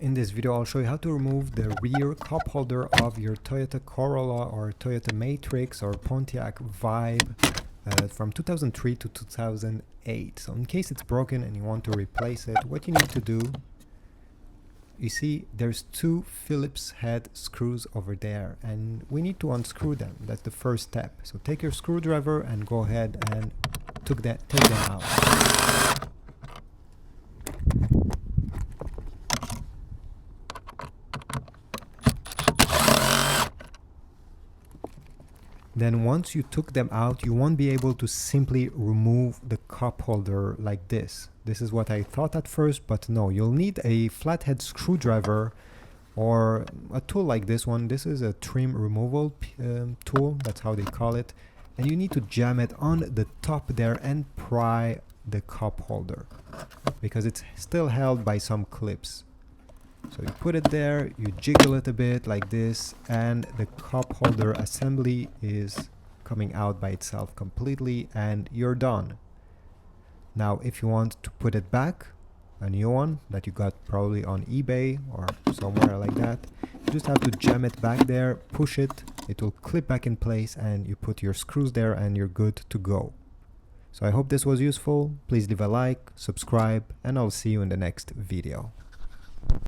In this video I'll show you how to remove the rear cup holder of your Toyota Corolla or Toyota Matrix or Pontiac Vibe from 2003 to 2008. So in case it's broken and you want to replace it, what you need to do, you see there's two Phillips head screws over there and we need to unscrew them. That's the first step. So take your screwdriver and go ahead and take them out. Then once you took them out, you won't be able to simply remove the cup holder like this. This is what I thought at first, but no, you'll need a flathead screwdriver or a tool like this one. This is a trim removal tool, that's how they call it. And you need to jam it on the top there and pry the cup holder because it's still held by some clips. So you put it there, you jiggle it a bit like this, and the cup holder assembly is coming out by itself completely, and you're done. Now if you want to put it back, a new one that you got probably on eBay or somewhere like that, you just have to jam it back there, push it, it will clip back in place, and you put your screws there and you're good to go. So I hope this was useful. Please leave a like, subscribe, and I'll see you in the next video.